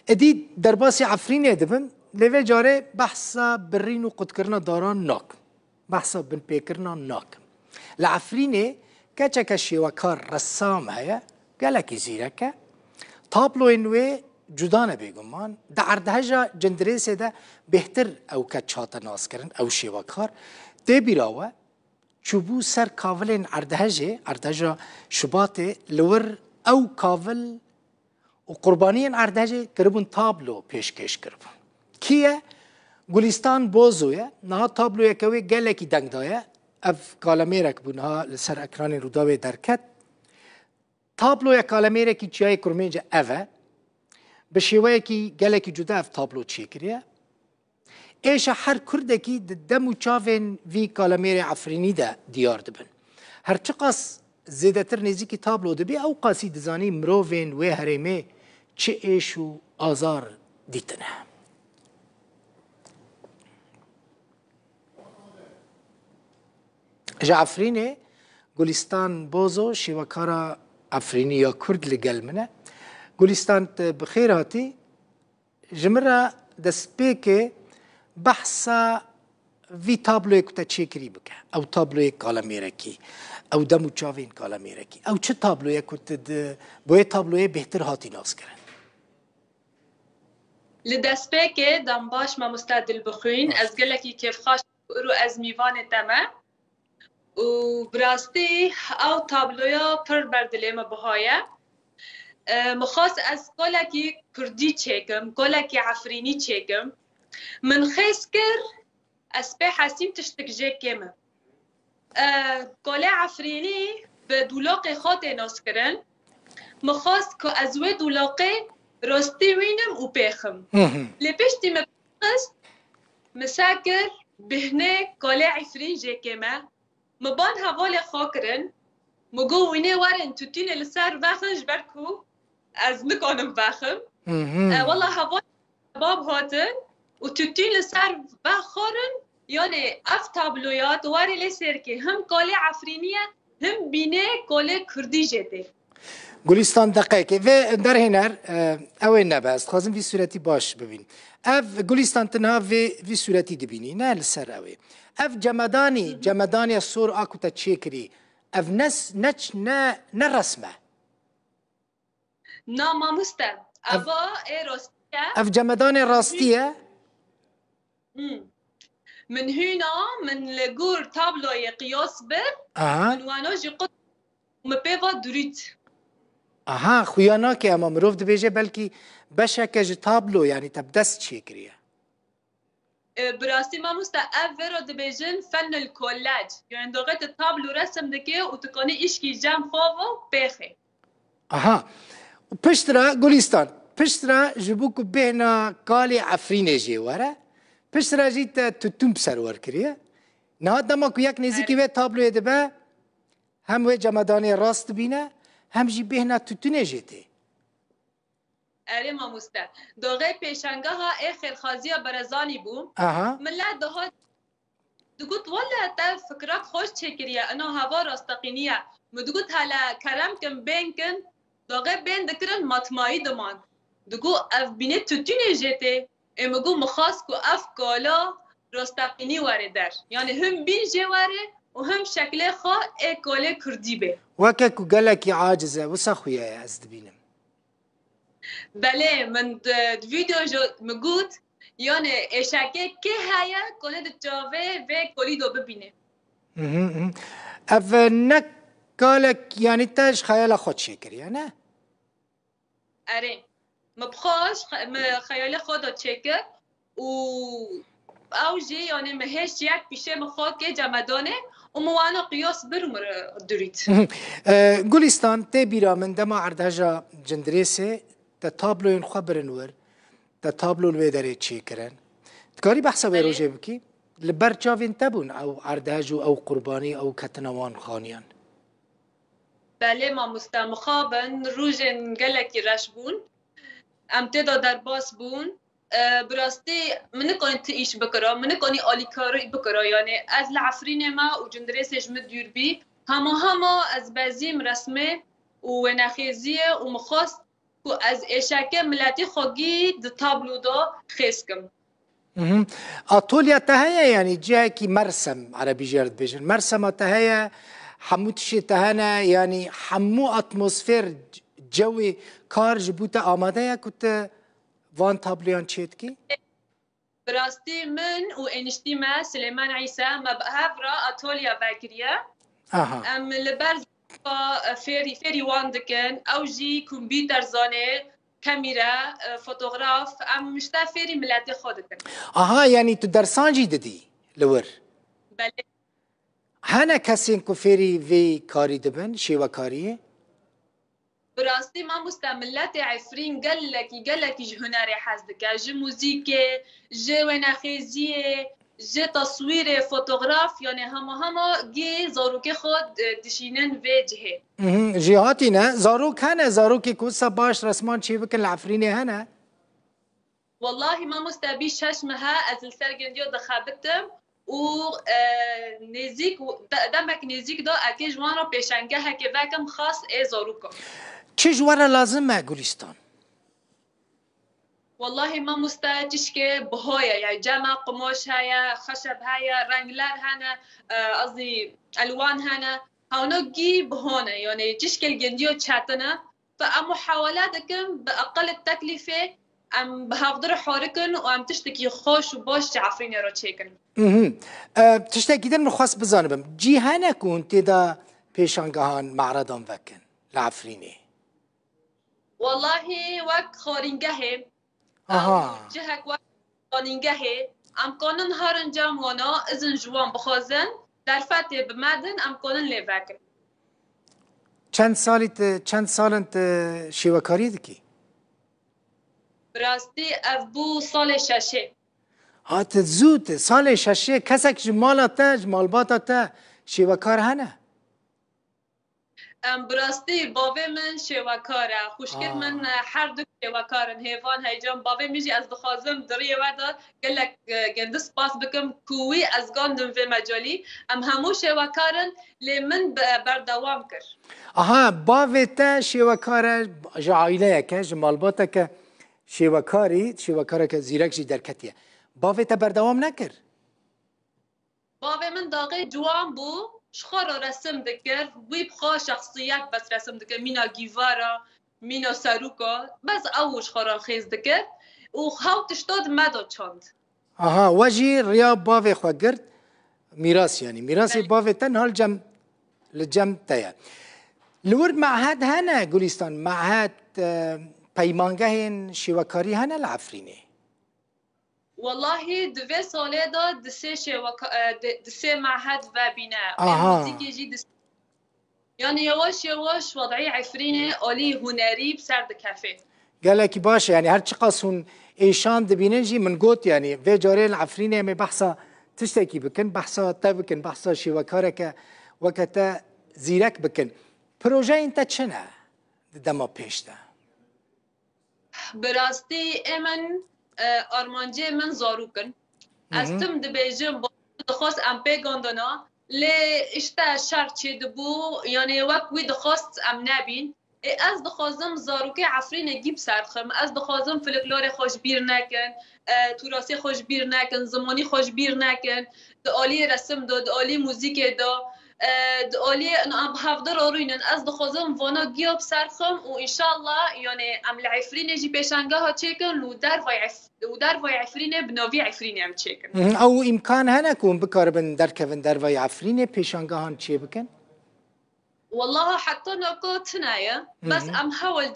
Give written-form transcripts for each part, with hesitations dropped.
ادی درباسی عفرینه دبم لیوه جاره بحثا برین و قدکرنا داران ناک بحثا بن پیکرنا ناک لعفرینه کچه کشی وکار رسام هیا گلکی زیرکه تابلو انوی جدانه بیگمان ده اردهجا جندریسه ده بهتر او کچاتا ناس کرن او شیوکار ده بیراوه چوبو سر کاولین اردهجا شباته لور او کاول و قربانیان اردهجه کربون تابلو پیشکش کربون کیه؟ گلستان بوزویه نها تابلو یکوی گلکی دنگ دایه اف کالمیرک بونها لسر اکران روداوی درکت تابلو یک کالمیره کی چیای کرمینج اوه به شیوه کی گلکی جدا اف تابلو چی کریه ایش هر کرده کی دمو چاوین وی کالمیره عفرینی ده دیار دبن هر چقاس زیده تر نزیکی تابلو دبی او قاسی دزانی مرووین و هرمه چه ایشو آزار دیتنه جا عفرینه گلستان بوزو شیوکارا عفرینی یا کرد لگل منه گلستان بخیر هاتی جمره دسپیک بحثا وی تابلوی کتا چه کری بکه او تابلوی کالمیره کی او دمو چاوین کالمیره کی او چه تابلوی کتا بوی تابلوی بهتر هاتی ناس کرن لدسپیک دم باش ما مستعدل بخوین از گلکی کیف خاش رو از میوان دمه و براستی او تابلویا پر بردلیم بهایه مخاص از گلکی کردی چکم گلکی عفرینی چکم من خیس کر از به حسیم تشتک جکمه گل عفرینی به دولاق خود ناس کرن مخاص که از و دولاق راستی وینم و بخم لپشتی مبقص مساکر بهنه گل عفرین جکمه مبان حوال خاکرن مگو وینه وارن توتین لسر وخنج برکو از مکانم وخم والله حوال باب هاتن و توتین لسر وخارن یعنی اف تابلویات واری لسر که هم کاله عفرینیه هم بینه کاله کردی جده گلستان دقیقه و در هنر اوه نبست خواستم وی صورتی باش ببین اف گلستان تنها وی صورتی دبینی نه لسر اوه اف جمدانی سور آکو تا چه کری اف نچ نه رسمه نه ماموسته اوا ای راستیه اف جمدان راستیه من هنا من لجور تابلو قياس بر من وانوجي قط مبيفا دريت خویانا که اما مروف دبیجه بلکی بشکج تابلو یعنی تبدست چی کریه براستی ما مستا افرا دبیجن فن الکولاج یعنی دوغت تابلو رسم دکه و تکانی ایشکی جم خواه بخه پشترا گلستان پشترا جبوکو بهنا کالی عفرینه جیواره پشترا جیت تتوم بسرور کریه نه دما کو یک نزیکی و تابلو دبه هم و جمدانی راست بینه هم جی بهنا تتونه جیته اره ما مستا دوغه پیشنگه ها ای خیرخازی برزانی بوم من لا دهات دقوت ولا تا فكرك خوش تشكريا انا هوا راستقينيه مدقوت هلا كرم كم بينكن دوغه بين دكرن ماتماي دمان دقو اف بينت تتونه جيته امگو مخاص کو اف کالا راستقینی واره در یعنی هم بین جواره و هم شکل خواه ای کاله کردی به وکه کو گلکی عاجزه وسا خویه از دبینم بله من ویدیو جو مگود یعنی اشکه که هیا کاله دجاوه و کالی دو ببینه اف نک کالک یعنی تاش خیال خود شکریه نه؟ اره مبخاش خیال خود چکر و اوجی یعنی مهش یک پیشه مخواد که جمدانه و موانا قیاس برمر دورید گلستان تی بیرا من دما عردهجا جندریسه تا تابلو این خبرن ور تا تابلو الوی داره چی کرن تکاری بحثا وی روژه بکی لبر چاوین تبون او عردهجو او قربانی او کتنوان خانیان بله ما مستمخابن روژن گلکی رش بون امتدا در باس بون براستی من کنی تیش بکرا من کنی آلیکاری بکرا یعنی از لعفرین ما و جندریسش مدیر بی هما از بازیم رسمه و نخیزیه و مخواست کو از ایشکه ملتی خوگی د تابلو دا خیسکم. أطوليا تهيا يعني جاكي مرسم عربي جارد بيجن مرسم تهيا حموت شي تهانا يعني حمو أتموسفير جوي كار جبوتا آماده كنت وان تابليان تشيتكي؟ براستي من و انشتي ما سليمان عيسى ما بهافرا أطوليا باكريا ام لبرز فيري وان دكن او جي كمبيوتر زانه كاميرا فوتوغراف ام مشتا فيري ملاتي خودكن. يعني تدرسان جي ددي لور؟ بله. هانا كسين كو فيري في كاري دبن شيوا كاريه؟ براستي ما مستعملاتي عفرين قال لك هناري حاسدك جي موزيكي جي وناخيزيه جي تصوير فوتوغراف يعني هما جي زاروكي خود دشينن في جهه جهاتنا زاروك هنا زاروكي كوسا باش رسمان شي بكن العفريني هنا والله ما مستبي ششمها ازل سرگنديو دخابتم و نزيك دمك نزيك دا اكي جوان رو پیشنگه هكي وكم خاص اي زاروكا چه جوارا لازمه گلستان؟ والله ما مستعجش که بهايا يعني جمع قماش هيا خشب هيا رنگلر هنا قصدي الوان هنا هونجي بهونه يعني تشكل جنديو تشاتنا فمحاولاتكم باقل التكلفه ام بهافضر حوركن وام تشتكي خوش وباش عفرين رو تشيكن تشتكي دن خاص بزانبم جي هنا كون تدا پیشانگاهان معرضان وكن العفريني والله وك خورينگه جهك وقت قانونگه ام کانن هرنجا مانا ازن جوان بخوازن در فتح بمدن ام کانن لیوکن. چند سالت شیوکاری دکی؟ براستی افبو سال ششه. زود سال ششه کسک جمالاته جمالباتاته شیوکار هنه؟ براستی باوی من شیوکاره خوشگل من هر دو شیوکارن هیوان هیجان باوی میجی از دخوازم دریه وداد گلک گندس باس بکم کوی از گاندم و مجالی همو شیوکارن لی من بردوام کر باوی تا شیوکاره جعایله که جمالباته که شیوکاره که زیرک جی درکتیه باوی تا بردوام نکر؟ باوی من داغه جوان بو شخارا رسم دکر وی بخوا شخصیت بس رسم دکر مینا گیوارا مینا سروکا بس او شخارا خیز دکر و هاو تشتاد مدا چاند وجی ریا باوی خواه گرد میراس يعني میراسی باوی تن هال لجم تایا لورد معهد هنه گلستان معهد پیمانگه شیوکاری هنه العفرینه والله دوی ساله دا دسه معهد و بینه موزیکی جی يعني يواش وضعي عفرينه آلي هنري بسرد كافيه قال لك باشه يعني هر چقاس هون ايشان دبينجي من قوت يعني في جارين عفرينه مي بحثا تشتكي بكن بحثا تبكن بحثا شيوكارك وكتا زيرك بكن بروجي انت چنه دما پیشته براستي امن ارمانجي من زاروكن استم دبيجم خاص ام بيغاندنا لی اشتا شرط چه دبو یعنی وقت وی دخواست ام نبین از دخوازم زاروکه عفرین گیب سرخم از دخوازم فلکلار خوش بیر نکن توراسی خوش بیر نکن زمانی خوش بیر نکن دعالی رسم دا دعالی موزیک دا دعالی ام هفدر آروینن از دخوازم وانا گیاب سرخم و انشالله یعنی ام لعفرین جی پیشنگه ها چکن و در وای عفرینه بناوی عفرینه هم چکن او امکان هنه کن بکاربن درکون در وای عفرینه پیشنگه هان چه بکن؟ والله حتى نوكو تنايا بس ام حاول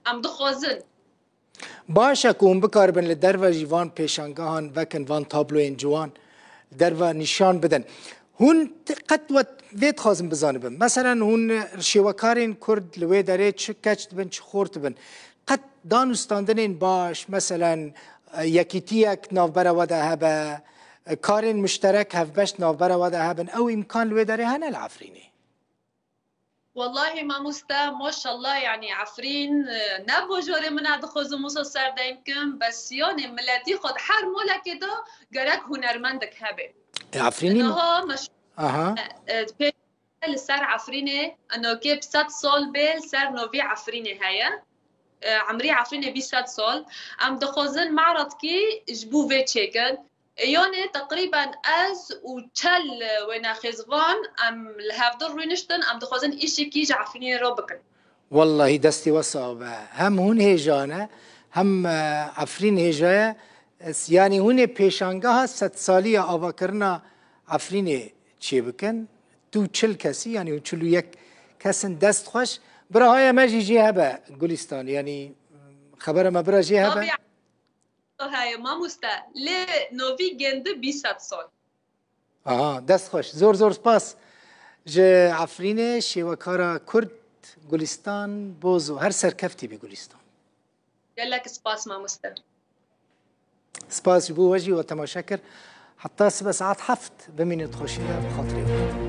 ام دخوازن باشه کن بکاربن لدر و جوان پیشنگه هان وکن وان تابلوین جوان در و نشان بدن هون قد وید خازم بزانبم مثلا هون شیوکارین کرد لوی داره چه کچت بن چه خورت بن قد دانستاندنین باش مثلا یکیتیک نافبر وده هبه کارین مشترک هفبشت نافبر وده هبن او امکان لوی داره هنه العفرینه والله ما ما شاء الله يعني عفرين نبو جوري من هذا خوز موسى سر يمكن بس يعني ملاتي خد حر مولا كده جرك هنرمندك هبه عفريني انه مش سر عفرينه انه كيف 7 سال بيل سر نوفي عفرينه هيا عمري عفرینه 20 سال ام دخوزن معرض کی جبو وی چکن یعنی تقریبا از و چل و نخزوان ام لهفدر روینشتن ام دخوزن ایشی کی عفرینه رو بکن والله دستي وصابة هم هون هيجانة هم عفرين هيجاية يعني هون پیشانگاه 100 سالية آوا کرنا عفرين چي بكن تو چل كسي يعني چلو يك كسن دست خوش براهايا ما جي هبا گلستان يعني خبر ما برا جي هبا هاي ما مستا ل نوفي گند 20 سال دست خوش زور زور سپاس جه عفرين شيوكارا كرد گلستان بوزو هر سرکفتی به گلستان يلك سپاس ما مستا سپاس بو وجهي وتماشاكر حتى 7 ساعات حفت بمين تخشيها بخاطري